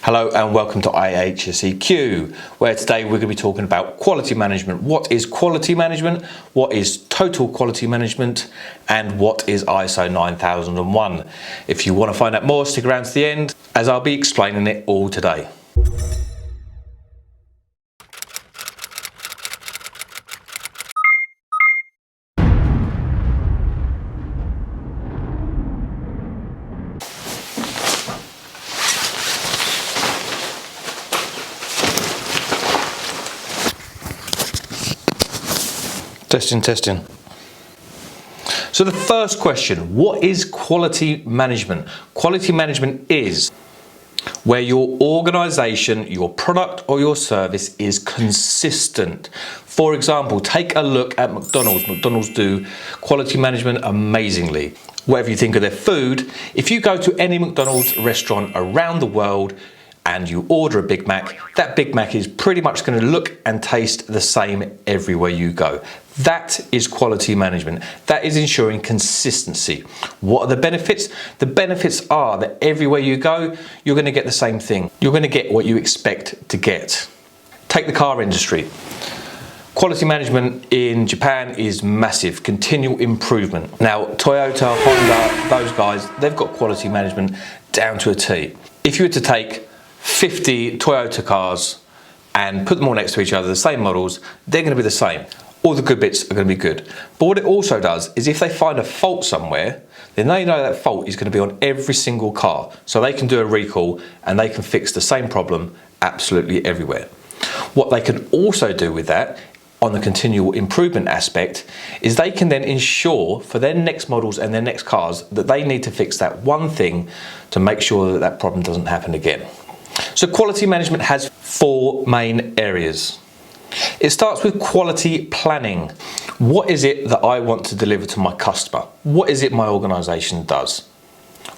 Hello and welcome to i-HSEQ, where today we're going to be talking about quality management. What is quality management? What is total quality management? And what is ISO 9001? If you want to find out more, stick around to the end as I'll be explaining it all today. Testing. So the first question, what is quality management? Quality management is where your organization, your product or your service is consistent. For example, take a look at McDonald's. McDonald's do quality management amazingly. Whatever you think of their food, if you go to any McDonald's restaurant around the world and you order a Big Mac, that Big Mac is pretty much going to look and taste the same everywhere you go. That is quality management. That is ensuring consistency. What are the benefits? The benefits are that everywhere you go, you're going to get the same thing. You're going to get what you expect to get. Take the car industry. Quality management in Japan is massive, continual improvement. Now, Toyota, Honda, those guys, they've got quality management down to a T. If you were to take 50 Toyota cars and put them all next to each other, the same models, they're going to be the same. All the good bits are going to be good. But what it also does is if they find a fault somewhere, then they know that fault is going to be on every single car. So they can do a recall and they can fix the same problem absolutely everywhere. What they can also do with that on the continual improvement aspect is they can then ensure for their next models and their next cars that they need to fix that one thing to make sure that that problem doesn't happen again. So quality management has four main areas. It starts with quality planning. What is it that I want to deliver to my customer? What is it my organization does?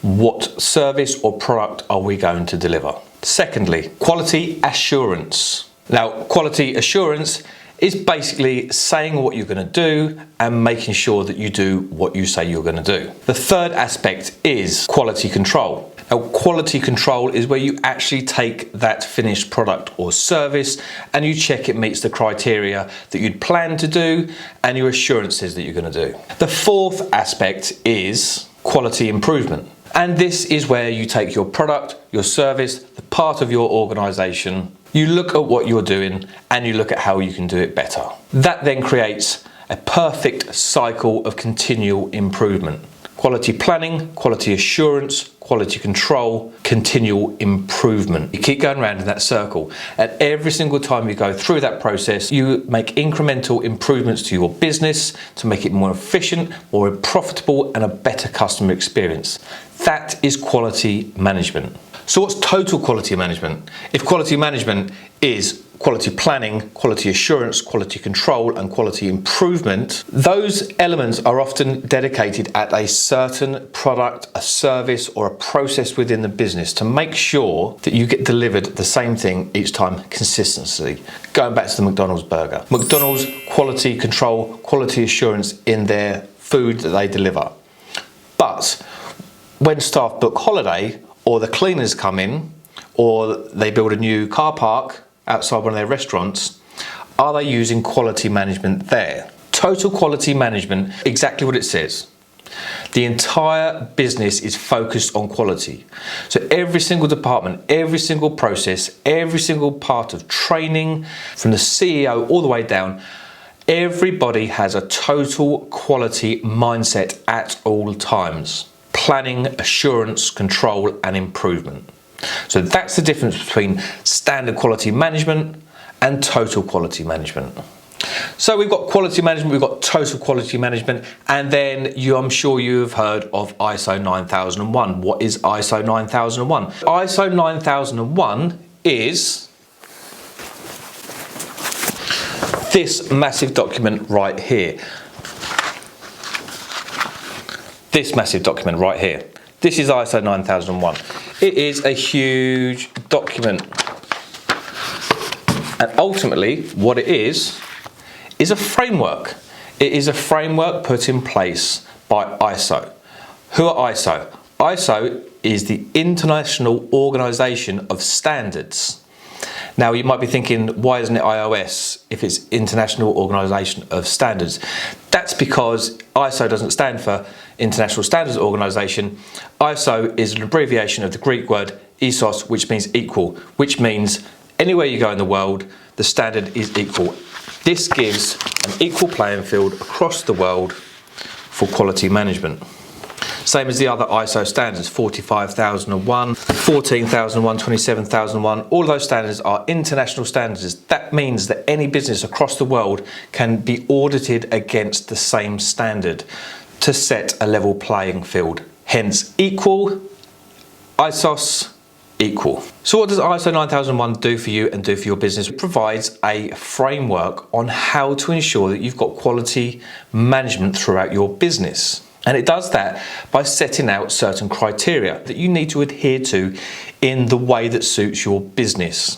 What service or product are we going to deliver? Secondly, quality assurance. Now, quality assurance is basically saying what you're going to do and making sure that you do what you say you're going to do. The third aspect is quality control. Now, quality control is where you actually take that finished product or service and you check it meets the criteria that you'd planned to do and your assurances that you're going to do. The fourth aspect is quality improvement. And this is where you take your product, your service, the part of your organization, you look at what you're doing and you look at how you can do it better. That then creates a perfect cycle of continual improvement. Quality planning, quality assurance, quality control, continual improvement. You keep going around in that circle. And every single time you go through that process, you make incremental improvements to your business to make it more efficient, more profitable, and a better customer experience. That is quality management. So what's total quality management? If quality management is quality planning, quality assurance, quality control, and quality improvement, those elements are often dedicated at a certain product, a service, or a process within the business to make sure that you get delivered the same thing each time consistently. Going back to the McDonald's burger. McDonald's quality control, quality assurance in their food that they deliver. But when staff book holiday, or the cleaners come in, or they build a new car park outside one of their restaurants, are they using quality management there? Total quality management, exactly what it says. The entire business is focused on quality. So every single department, every single process, every single part of training, from the CEO all the way down, everybody has a total quality mindset at all times. Planning, assurance, control, and improvement. So that's the difference between standard quality management and total quality management. So we've got quality management, we've got total quality management, and then I'm sure you've heard of ISO 9001. What is ISO 9001? ISO 9001 is this massive document right here. This massive document right here. This is ISO 9001. It is a huge document. And ultimately, what it is a framework. It is a framework put in place by ISO. Who are ISO? ISO is the International Organization of Standards. Now you might be thinking, why isn't it IOS if it's International Organization of Standards? That's because ISO doesn't stand for International Standards Organization. ISO is an abbreviation of the Greek word isos, which means equal, which means anywhere you go in the world, the standard is equal. This gives an equal playing field across the world for quality management. Same as the other ISO standards, 45001, 14001, 27001, all of those standards are international standards. That means that any business across the world can be audited against the same standard to set a level playing field. Hence, equal, ISOS, equal. So what does ISO 9001 do for you and do for your business? It provides a framework on how to ensure that you've got quality management throughout your business. And it does that by setting out certain criteria that you need to adhere to in the way that suits your business.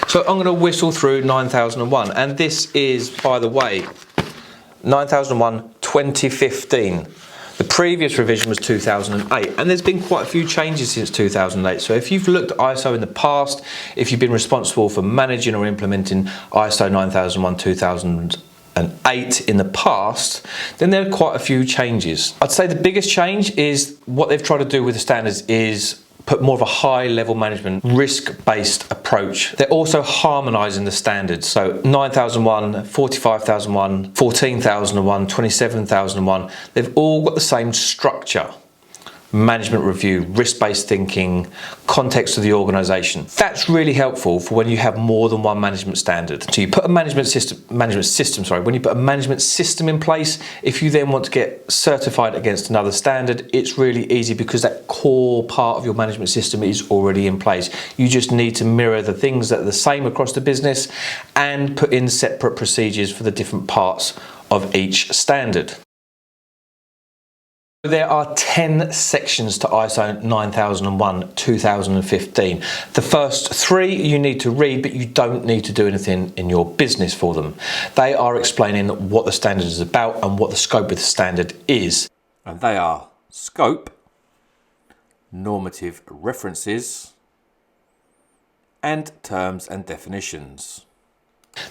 So I'm going to whistle through 9001, and this is, by the way, 9001 2015. The previous revision was 2008, and there's been quite a few changes since 2008. So if you've looked at ISO in the past, if you've been responsible for managing or implementing ISO 9001 2008 in the past, then there are quite a few changes. I'd say the biggest change is what they've tried to do with the standards is put more of a high level management risk-based approach. They're also harmonizing the standards. So 9001, 45001, 14001, 27001, they've all got the same structure. Management review, risk-based thinking, context of the organization. That's really helpful for when you have more than one management standard. So you put a management system, when you put a management system in place, if you then want to get certified against another standard, it's really easy because that core part of your management system is already in place. You just need to mirror the things that are the same across the business and put in separate procedures for the different parts of each standard. There are 10 sections to ISO 9001 2015. The first 3 you need to read, but you don't need to do anything in your business for them. They are explaining what the standard is about and what the scope of the standard is. And they are scope, normative references, and terms and definitions.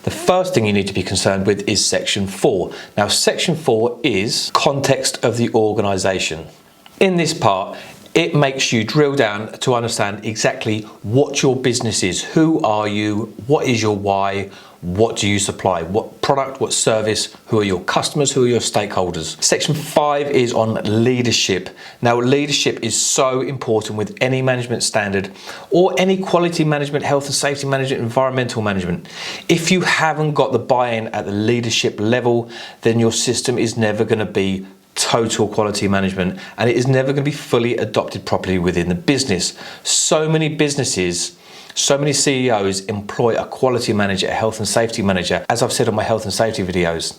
The first thing you need to be concerned with is section 4. Now, section 4 is context of the organisation. In this part, it makes you drill down to understand exactly what your business is. Who are you? What is your why? What do you supply? What product, what service? Who are your customers? Who are your stakeholders? Section 5 is on leadership. Now, leadership is so important with any management standard or any quality management, health and safety management, environmental management. If you haven't got the buy-in at the leadership level, then your system is never going to be total quality management, and it is never going to be fully adopted properly within the business. So many businesses, so many CEOs employ a quality manager, a health and safety manager, as I've said on my health and safety videos.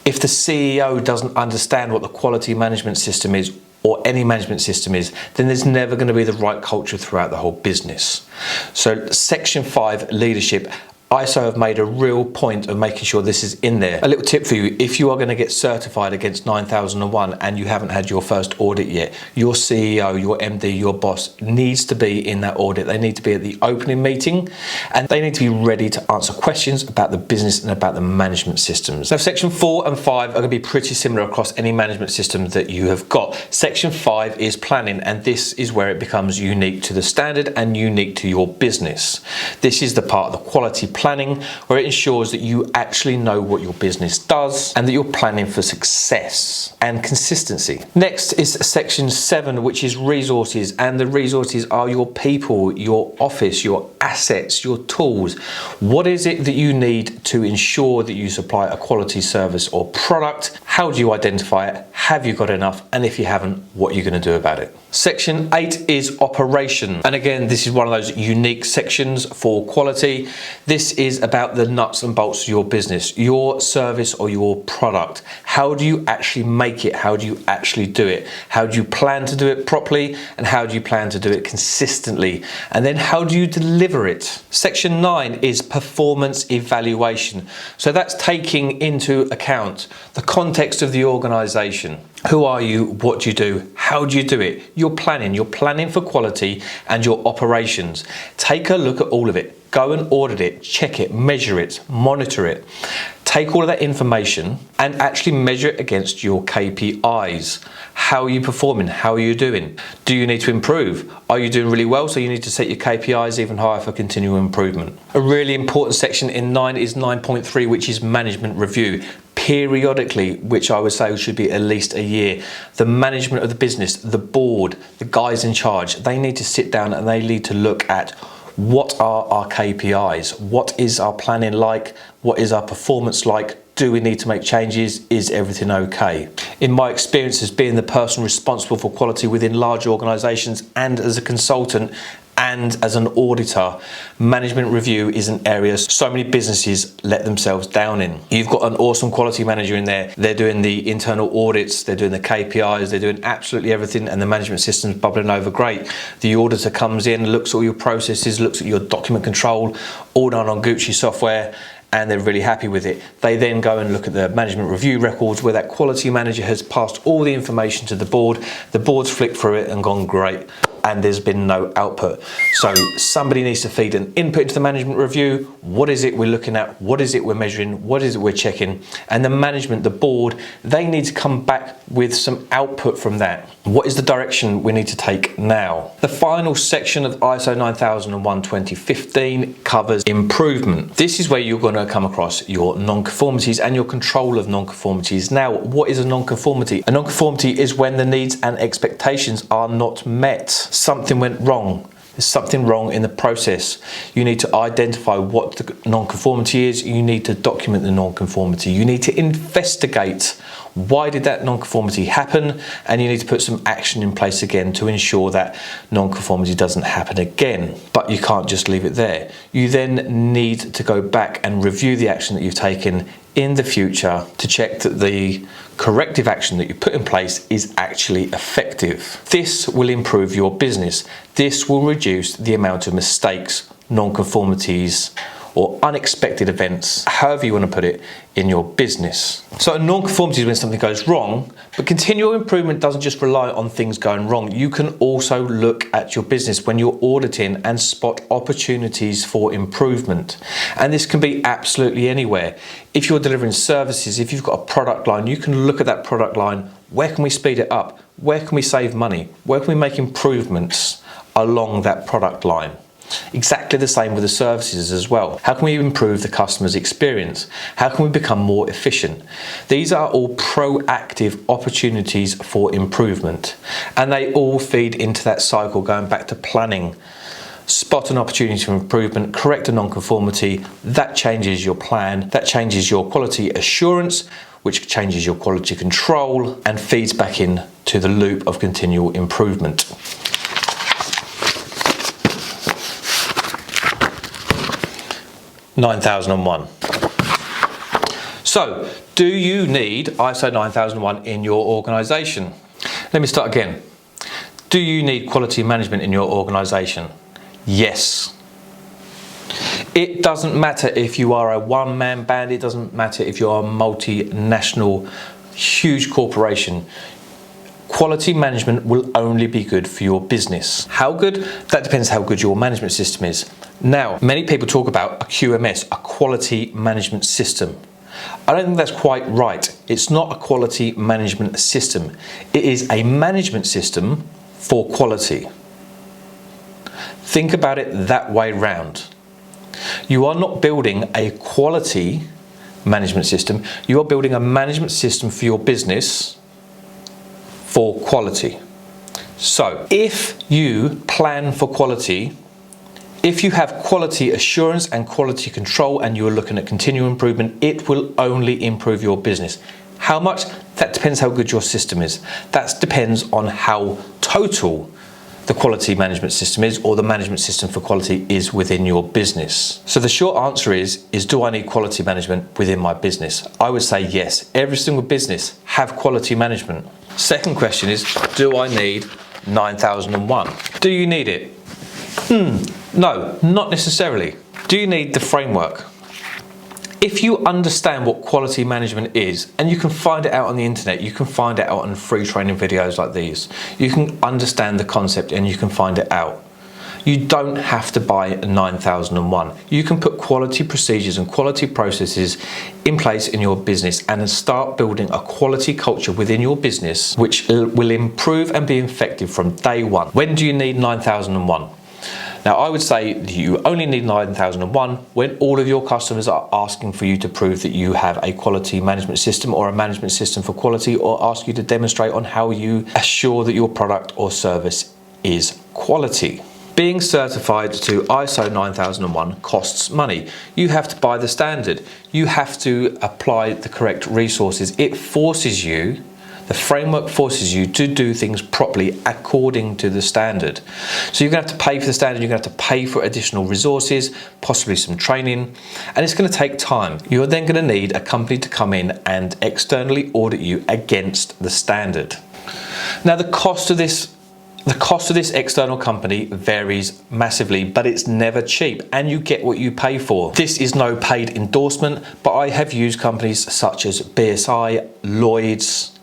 If the CEO doesn't understand what the quality management system is, or any management system is, then there's never going to be the right culture throughout the whole business. So section 5, leadership, ISO have made a real point of making sure this is in there. A little tip for you, if you are going to get certified against 9001 and you haven't had your first audit yet, your CEO, your MD, your boss needs to be in that audit. They need to be at the opening meeting, and they need to be ready to answer questions about the business and about the management systems. Now, section 4 and 5 are going to be pretty similar across any management system that you have got. Section 5 is planning, and this is where it becomes unique to the standard and unique to your business. This is the part of the quality planning where it ensures that you actually know what your business does and that you're planning for success and consistency. Next is section 7, which is resources, and the resources are your people, your office, your assets, your tools. What is it that you need to ensure that you supply a quality service or product? How do you identify it? Have you got enough? And if you haven't, what are you going to do about it? Section 8 is operation, and again, this is one of those unique sections for quality. This is about the nuts and bolts of your business, your service or your product. How do you actually make it? How do you actually do it? How do you plan to do it properly? And how do you plan to do it consistently? And then how do you deliver deliver it. Section 9 is performance evaluation. So that's taking into account the context of the organisation. Who are you? What do you do? How do you do it? You're planning for quality and your operations. Take a look at all of it. Go and audit it, check it, measure it, monitor it. Take all of that information and actually measure it against your KPIs. How are you performing? How are you doing? Do you need to improve? Are you doing really well? So you need to set your KPIs even higher for continual improvement. A really important section in 9 is 9.3, which is management review. Periodically, which I would say should be at least a year, the management of the business, the board, the guys in charge, they need to sit down and they need to look at what are our KPIs? What is our planning like? What is our performance like? Do we need to make changes? Is everything okay? In my experience as being the person responsible for quality within large organisations and as a consultant and as an auditor, management review is an area so many businesses let themselves down in. You've got an awesome quality manager in there. They're doing the internal audits, they're doing the KPIs, they're doing absolutely everything, and the management system's bubbling over great. The auditor comes in, looks at all your processes, looks at your document control, all done on Gucci software, and they're really happy with it. They then go and look at the management review records where that quality manager has passed all the information to the board. The board's flicked through it and gone great, and there's been no output. So somebody needs to feed an input into the management review. What is it we're looking at? What is it we're measuring? What is it we're checking? And the management, the board, they need to come back with some output from that. What is the direction we need to take now? The final section of ISO 9001:2015 covers improvement. This is where you're going to come across your non-conformities and your control of non-conformities. Now, what is a non-conformity? A non-conformity is when the needs and expectations are not met. Something went wrong. There's something wrong in the process. You need to identify what the non-conformity is. You need to document the non-conformity. You need to investigate why did that non-conformity happen, and you need to put some action in place again to ensure that non-conformity doesn't happen again. But you can't just leave it there. You then need to go back and review the action that you've taken in the future to check that the corrective action that you put in place is actually effective. This will improve your business. This will reduce the amount of mistakes, non-conformities, or unexpected events, however you want to put it, in your business. So a non-conformity is when something goes wrong, but continual improvement doesn't just rely on things going wrong. You can also look at your business when you're auditing and spot opportunities for improvement. And this can be absolutely anywhere. If you're delivering services, if you've got a product line, you can look at that product line. Where can we speed it up? Where can we save money? Where can we make improvements along that product line? Exactly the same with the services as well. How can we improve the customer's experience? How can we become more efficient? These are all proactive opportunities for improvement, and they all feed into that cycle going back to planning. Spot an opportunity for improvement, correct a non-conformity, that changes your plan, that changes your quality assurance, which changes your quality control and feeds back in to the loop of continual improvement. (9001). So, do you need ISO 9001 in your organisation? Let me start again. Do you need quality management in your organisation? Yes. It doesn't matter if you are a one-man band, it doesn't matter if you're a multinational, huge corporation. Quality management will only be good for your business. How good? That depends how good your management system is. Now, many people talk about a QMS, a quality management system. I don't think that's quite right. It's not a quality management system. It is a management system for quality. Think about it that way round. You are not building a quality management system. You are building a management system for your business for quality. So if you plan for quality, if you have quality assurance and quality control and you're looking at continual improvement, it will only improve your business. How much? That depends how good your system is. That depends on how total the quality management system is, or the management system for quality is within your business. So the short answer is do I need quality management within my business? I would say yes. Every single business have quality management. Second question is, do I need 9001? Do you need it? No, not necessarily. Do you need the framework? If you understand what quality management is, and you can find it out on the internet, you can find it out on free training videos like these, you can understand the concept and you can find it out. You don't have to buy 9001. You can put quality procedures and quality processes in place in your business and start building a quality culture within your business, which will improve and be effective from day one. When do you need 9001? Now, I would say that you only need 9001 when all of your customers are asking for you to prove that you have a quality management system or a management system for quality, or ask you to demonstrate on how you assure that your product or service is quality. Being certified to ISO 9001 costs money. You have to buy the standard. You have to apply the correct resources. It forces you, the framework forces you to do things properly according to the standard. So you're going to have to pay for the standard, you're going to have to pay for additional resources, possibly some training, and it's going to take time. You're then going to need a company to come in and externally audit you against the standard. Now, the cost of this external company varies massively, but it's never cheap, and you get what you pay for. This is no paid endorsement, but I have used companies such as BSI, Lloyd's,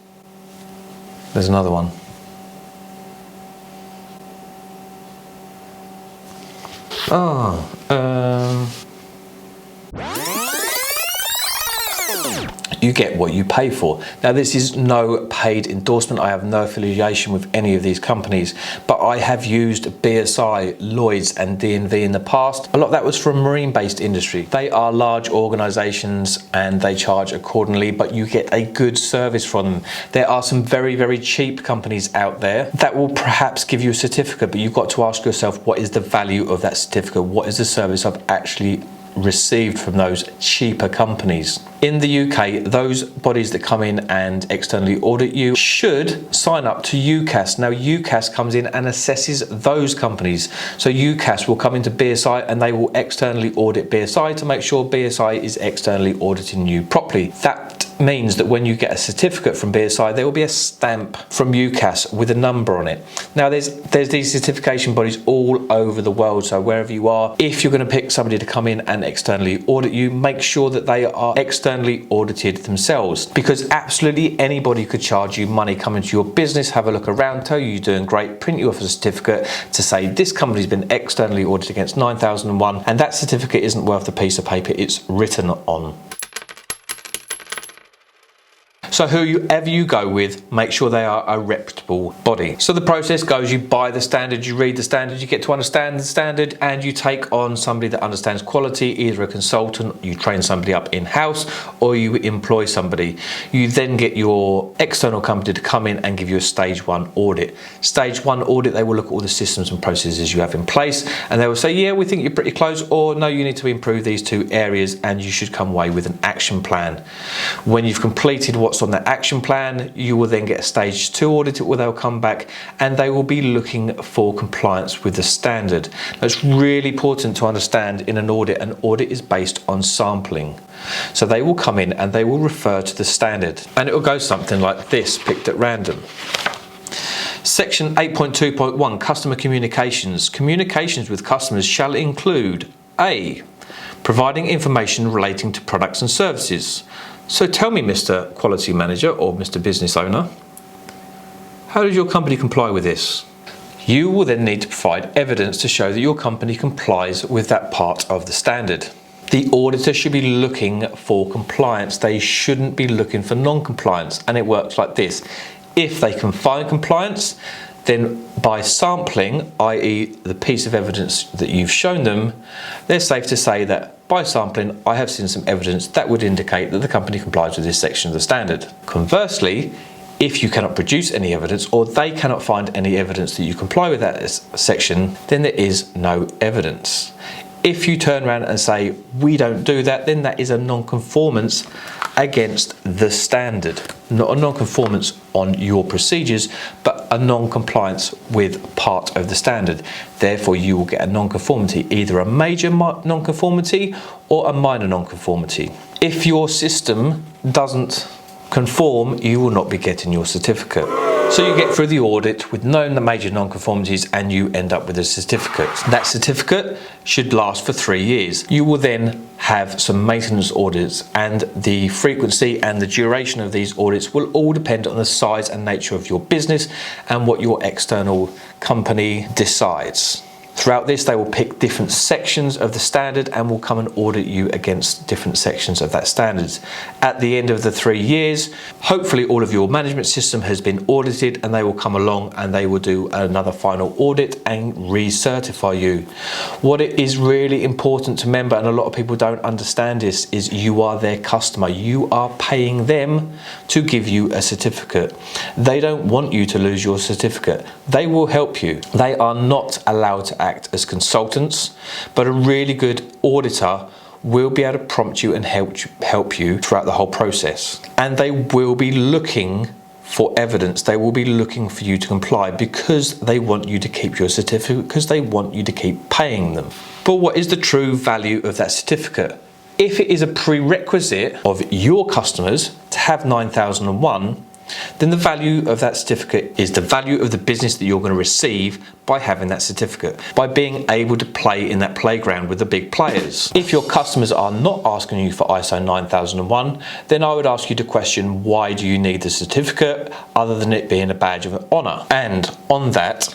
there's another one. You get what you pay for. Now, this is no paid endorsement. I have no affiliation with any of these companies, but I have used BSI, Lloyd's and DNV in the past. A lot of that was from marine-based industry. They are large organizations and they charge accordingly, but you get a good service from them. There are some very, very cheap companies out there that will perhaps give you a certificate, but you've got to ask yourself, what is the value of that certificate? What is the service I've actually received from those cheaper companies? In the UK, those bodies that come in and externally audit you should sign up to UCAS. Now, UCAS comes in and assesses those companies. So UCAS will come into BSI and they will externally audit BSI to make sure BSI is externally auditing you properly. That means that when you get a certificate from BSI, there will be a stamp from UCAS with a number on it. Now, there's these certification bodies all over the world, so wherever you are, if you're going to pick somebody to come in and externally audit you, make sure that they are externally audited themselves, because absolutely anybody could charge you money, come into your business, have a look around, tell you you're doing great, print you off a certificate to say this company's been externally audited against 9001, and that certificate isn't worth the piece of paper it's written on. So whoever you go with, make sure they are a reputable body. So the process goes, you buy the standard, you read the standard, you get to understand the standard, and you take on somebody that understands quality, either a consultant, you train somebody up in-house, or you employ somebody. You then get your external company to come in and give you a stage 1 audit. Stage 1 audit, they will look at all the systems and processes you have in place, and they will say, yeah, we think you're pretty close, or no, you need to improve these 2 areas, and you should come away with an action plan. When you've completed what's on that action plan, you will then get a stage 2 audit where they'll come back and they will be looking for compliance with the standard. Now, it's really important to understand in an audit is based on sampling. So they will come in and they will refer to the standard, and it will go something like this, picked at random. Section 8.2.1, customer communications. Communications with customers shall include A, providing information relating to products and services. So tell me, Mr. Quality Manager or Mr. Business Owner, how does your company comply with this? You will then need to provide evidence to show that your company complies with that part of the standard. The auditor should be looking for compliance. They shouldn't be looking for non-compliance, and it works like this. If they can find compliance, then by sampling, i.e. the piece of evidence that you've shown them, they're safe to say that by sampling, I have seen some evidence that would indicate that the company complies with this section of the standard. Conversely, if you cannot produce any evidence, or they cannot find any evidence that you comply with that section, then there is no evidence. If you turn around and say, we don't do that, then that is a non-conformance against the standard. Not a non-conformance on your procedures, but a non-compliance with part of the standard. Therefore, you will get a non-conformity, either a major non-conformity or a minor non-conformity. If your system doesn't conform, you will not be getting your certificate. So you get through the audit with no major non-conformities and you end up with a certificate. That certificate should last for 3 years. You will then have some maintenance audits, and the frequency and the duration of these audits will all depend on the size and nature of your business and what your external company decides. Throughout this, they will pick different sections of the standard and will come and audit you against different sections of that standards. At the end of the 3 years, hopefully all of your management system has been audited, and they will come along and they will do another final audit and recertify you. What it is really important to remember, and a lot of people don't understand this, is you are their customer. You are paying them to give you a certificate. They don't want you to lose your certificate. They will help you. They are not allowed to act as consultants, but a really good auditor will be able to prompt you and help you throughout the whole process. And they will be looking for evidence. They will be looking for you to comply because they want you to keep your certificate, because they want you to keep paying them. But what is the true value of that certificate? If it is a prerequisite of your customers to have 9001, then the value of that certificate is the value of the business that you're going to receive by having that certificate, by being able to play in that playground with the big players. If your customers are not asking you for ISO 9001, then I would ask you to question, why do you need the certificate other than it being a badge of honor? And on that,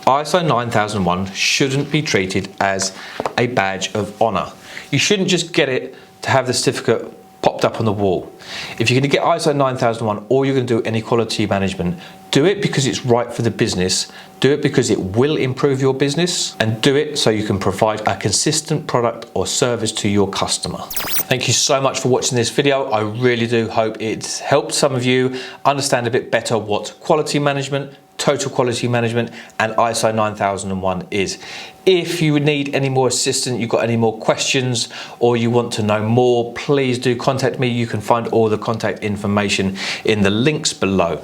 ISO 9001 shouldn't be treated as a badge of honor. You shouldn't just get it to have the certificate popped up on the wall. If you're going to get ISO 9001 or you're going to do any quality management, do it because it's right for the business, do it because it will improve your business, and do it so you can provide a consistent product or service to your customer. Thank you so much for watching this video. I really do hope it's helped some of you understand a bit better what quality management, total quality management, and ISO 9001 is. If you need any more assistance, you've got any more questions, or you want to know more, please do contact me. You can find all the contact information in the links below.